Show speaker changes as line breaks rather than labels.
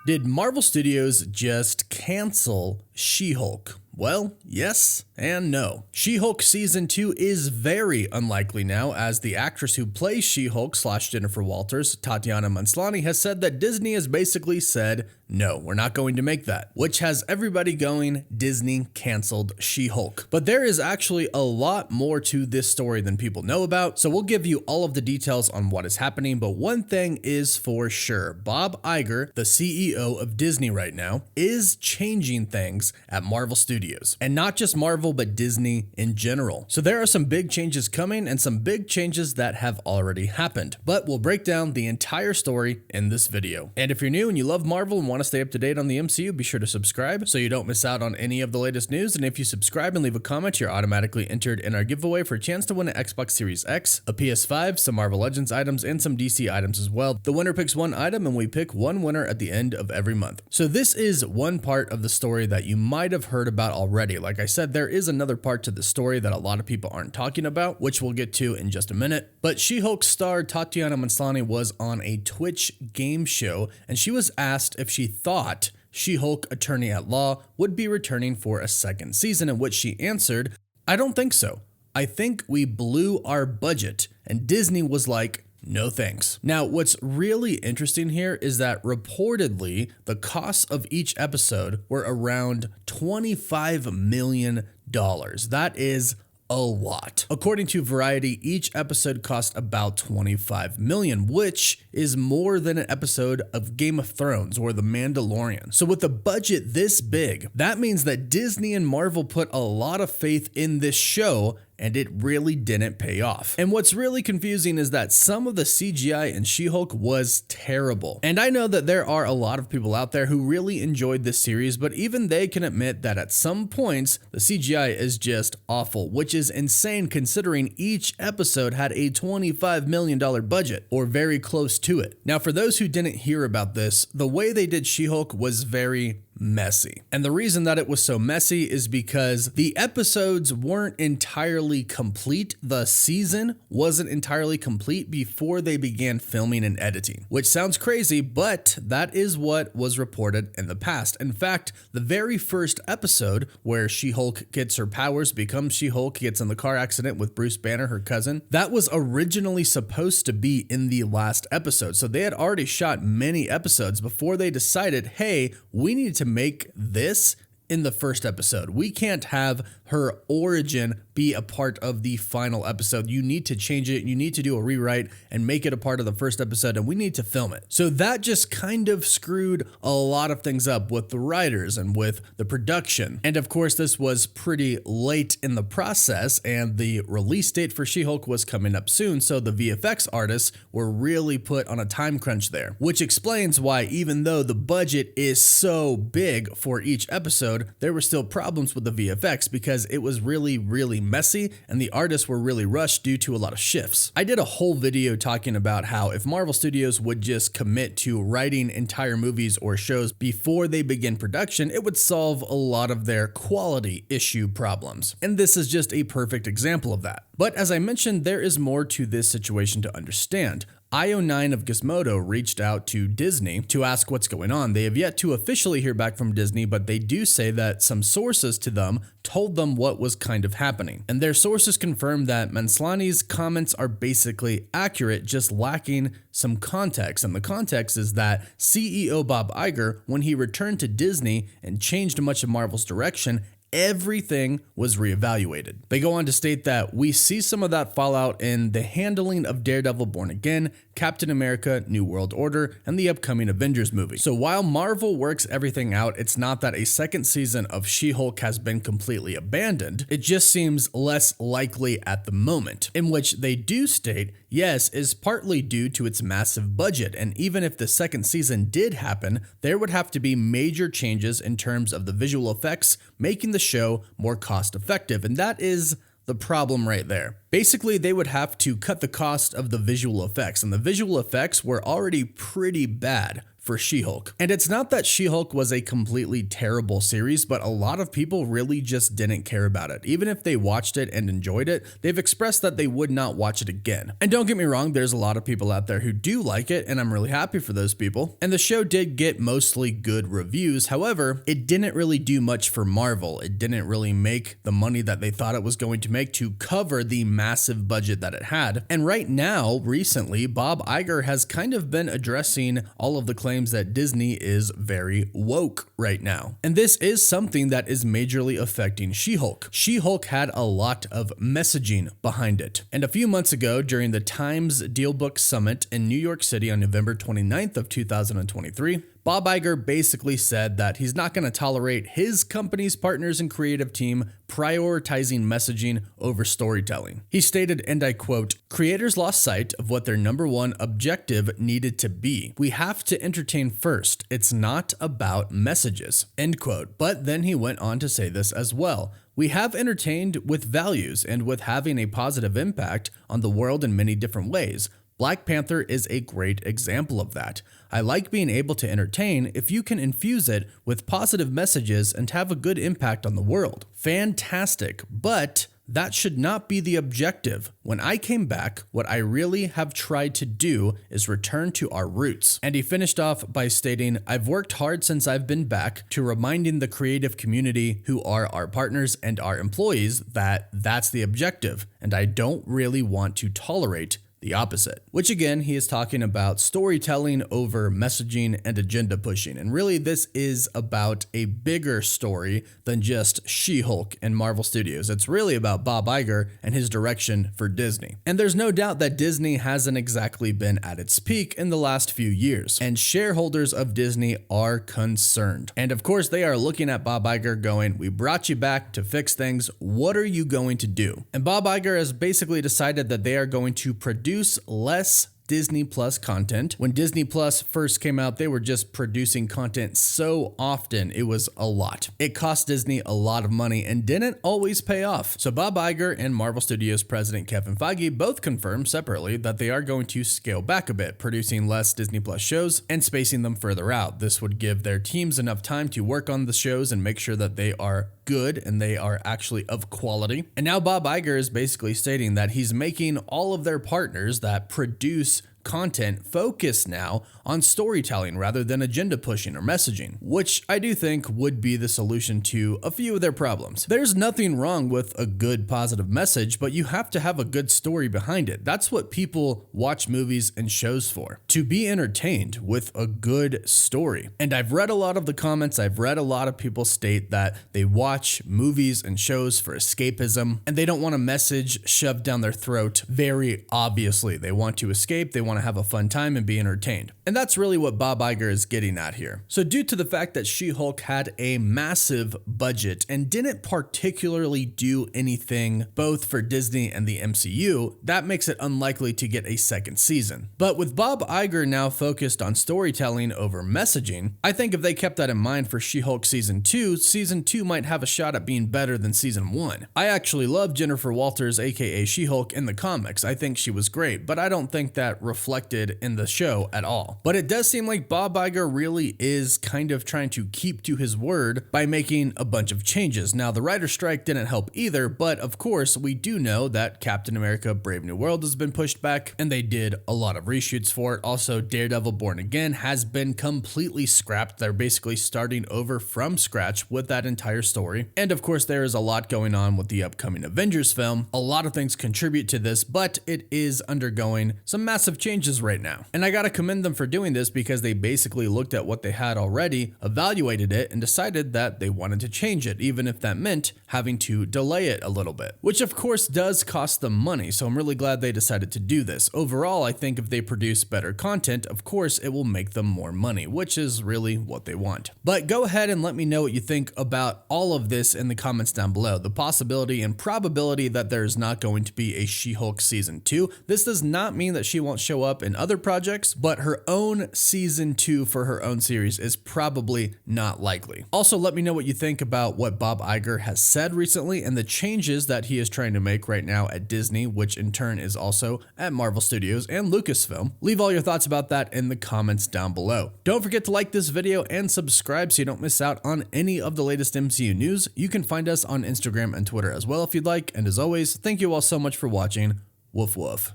Did Marvel Studios just cancel She-Hulk? Well, yes and no. She-Hulk Season 2 is very unlikely now, as the actress who plays She-Hulk / Jennifer Walters, Tatiana Manslany, has said that Disney has basically said, no, we're not going to make that, which has everybody going, Disney canceled She-Hulk. But there is actually a lot more to this story than people know about, so we'll give you all of the details on what is happening, but one thing is for sure. Bob Iger, the CEO of Disney right now, is changing things at Marvel Studios. And not just Marvel, but Disney in general. So there are some big changes coming and some big changes that have already happened. But we'll break down the entire story in this video. And if you're new and you love Marvel and want to stay up to date on the MCU, be sure to subscribe so you don't miss out on any of the latest news. And if you subscribe and leave a comment, you're automatically entered in our giveaway for a chance to win an Xbox Series X, a PS5, some Marvel Legends items, and some DC items as well. The winner picks one item and we pick one winner at the end of every month. So this is one part of the story that you might have heard about already. Like I said, there is another part to the story that a lot of people aren't talking about, which we'll get to in just a minute. But She-Hulk star Tatiana Manslany was on a Twitch game show, and she was asked if she thought She-Hulk Attorney at Law would be returning for a second season, in which she answered, I don't think so. I think we blew our budget. And Disney was like, no thanks. Now, what's really interesting here is that reportedly the costs of each episode were around $25 million. That is a lot. According to Variety, each episode cost about $25 million, which is more than an episode of Game of Thrones or The Mandalorian. So with a budget this big, that means that Disney and Marvel put a lot of faith in this show, and it really didn't pay off. And what's really confusing is that some of the CGI in She-Hulk was terrible. And I know that there are a lot of people out there who really enjoyed this series, but even they can admit that at some points, the CGI is just awful, which is insane considering each episode had a $25 million budget, or very close to it. Now, for those who didn't hear about this, the way they did She-Hulk was very messy. And the reason that it was so messy is because the episodes weren't entirely complete. The season wasn't entirely complete before they began filming and editing, which sounds crazy, but that is what was reported in the past. In fact, the very first episode where She-Hulk gets her powers, becomes She-Hulk, gets in the car accident with Bruce Banner, her cousin, that was originally supposed to be in the last episode. So they had already shot many episodes before they decided, hey, we need to make this in the first episode. We can't have her origin be a part of the final episode. You need to change it. You need to do a rewrite and make it a part of the first episode, and we need to film it. So that just kind of screwed a lot of things up with the writers and with the production. And of course, this was pretty late in the process, and the release date for She-Hulk was coming up soon, so the VFX artists were really put on a time crunch there, which explains why even though the budget is so big for each episode, there were still problems with the VFX because it was really messy and the artists were really rushed due to a lot of shifts. I did a whole video talking about how if Marvel Studios would just commit to writing entire movies or shows before they begin production, it would solve a lot of their quality issue problems. And this is just a perfect example of that. But as I mentioned, there is more to this situation to understand. IO9 of Gizmodo reached out to Disney to ask what's going on. They have yet to officially hear back from Disney, but they do say that some sources to them told them what was kind of happening. And their sources confirmed that Manslany's comments are basically accurate, just lacking some context. And the context is that CEO Bob Iger, when he returned to Disney and changed much of Marvel's direction, everything was reevaluated. They go on to state that we see some of that fallout in the handling of Daredevil Born Again, Captain America New World Order, and the upcoming Avengers movie. So while Marvel works everything out, it's not that a second season of She-Hulk has been completely abandoned. It just seems less likely at the moment, in which they do state, yes, is partly due to its massive budget, and even if the second season did happen, there would have to be major changes in terms of the visual effects, making the show more cost effective, and that is the problem right there. Basically, they would have to cut the cost of the visual effects, and the visual effects were already pretty bad for for She-Hulk. And it's not that She-Hulk was a completely terrible series, but a lot of people really just didn't care about it. Even if they watched it and enjoyed it, they've expressed that they would not watch it again. And don't get me wrong, there's a lot of people out there who do like it, and I'm really happy for those people. And the show did get mostly good reviews. However, it didn't really do much for Marvel. It didn't really make the money that they thought it was going to make to cover the massive budget that it had. And right now, recently, Bob Iger has kind of been addressing all of the claims that Disney is very woke right now. And this is something that is majorly affecting She-Hulk. She-Hulk had a lot of messaging behind it. And a few months ago, during the Times Dealbook Summit in New York City on November 29th of 2023, Bob Iger basically said that he's not going to tolerate his company's partners and creative team prioritizing messaging over storytelling. He stated, and I quote, "Creators lost sight of what their number one objective needed to be. We have to entertain first. It's not about messages," end quote. But then he went on to say this as well. "We have entertained with values and with having a positive impact on the world in many different ways. Black Panther is a great example of that. I like being able to entertain if you can infuse it with positive messages and have a good impact on the world. Fantastic, but that should not be the objective. When I came back, what I really have tried to do is return to our roots." And he finished off by stating, "I've worked hard since I've been back to reminding the creative community, who are our partners and our employees, that that's the objective, and I don't really want to tolerate the opposite." Which again, he is talking about storytelling over messaging and agenda pushing. And really this is about a bigger story than just She-Hulk and Marvel Studios. It's really about Bob Iger and his direction for Disney. And there's no doubt that Disney hasn't exactly been at its peak in the last few years. And shareholders of Disney are concerned. And of course they are looking at Bob Iger going, "We brought you back to fix things. What are you going to do?" And Bob Iger has basically decided that they are going to produce less Disney Plus content. When Disney Plus first came out, they were just producing content so often, it was a lot. It cost Disney a lot of money and didn't always pay off. So Bob Iger and Marvel Studios president Kevin Feige both confirmed separately that they are going to scale back a bit, producing less Disney Plus shows and spacing them further out. This would give their teams enough time to work on the shows and make sure that they are good and they are actually of quality. And now Bob Iger is basically stating that he's making all of their partners that produce content focus now on storytelling rather than agenda pushing or messaging, which I do think would be the solution to a few of their problems. There's nothing wrong with a good positive message, but you have to have a good story behind it. That's what people watch movies and shows for, to be entertained with a good story. And I've read a lot of the comments, I've read a lot of people state that they watch movies and shows for escapism and they don't want a message shoved down their throat very obviously. They want to escape, they want to have a fun time and be entertained. And that's really what Bob Iger is getting at here. So due to the fact that She-Hulk had a massive budget and didn't particularly do anything both for Disney and the MCU, that makes it unlikely to get a second season. But with Bob Iger now focused on storytelling over messaging, I think if they kept that in mind for She-Hulk Season 2 might have a shot at being better than Season 1. I actually love Jennifer Walters, aka She-Hulk, in the comics. I think she was great, but I don't think that reflected in the show at all. But it does seem like Bob Iger really is kind of trying to keep to his word by making a bunch of changes. Now, the writer's strike didn't help either, but of course, we do know that Captain America Brave New World has been pushed back, and they did a lot of reshoots for it. Also, Daredevil Born Again has been completely scrapped. They're basically starting over from scratch with that entire story. And of course, there is a lot going on with the upcoming Avengers film. A lot of things contribute to this, but it is undergoing some massive changes right now. And I gotta commend them for doing this because they basically looked at what they had already, evaluated it, and decided that they wanted to change it, even if that meant having to delay it a little bit, which of course does cost them money. So I'm really glad they decided to do this. Overall, I think if they produce better content, of course it will make them more money, which is really what they want. But go ahead and let me know what you think about all of this in the comments down below. The possibility and probability that there's not going to be a She-Hulk Season 2. This does not mean that she won't show show up in other projects, but her own season 2 for her own series is probably not likely. Also, let me know what you think about what Bob Iger has said recently and the changes that he is trying to make right now at Disney, which in turn is also at Marvel Studios and Lucasfilm. Leave all your thoughts about that in the comments down below. Don't forget to like this video and subscribe so you don't miss out on any of the latest MCU news. You can find us on Instagram and Twitter as well if you'd like, and as always, thank you all so much for watching. Woof woof.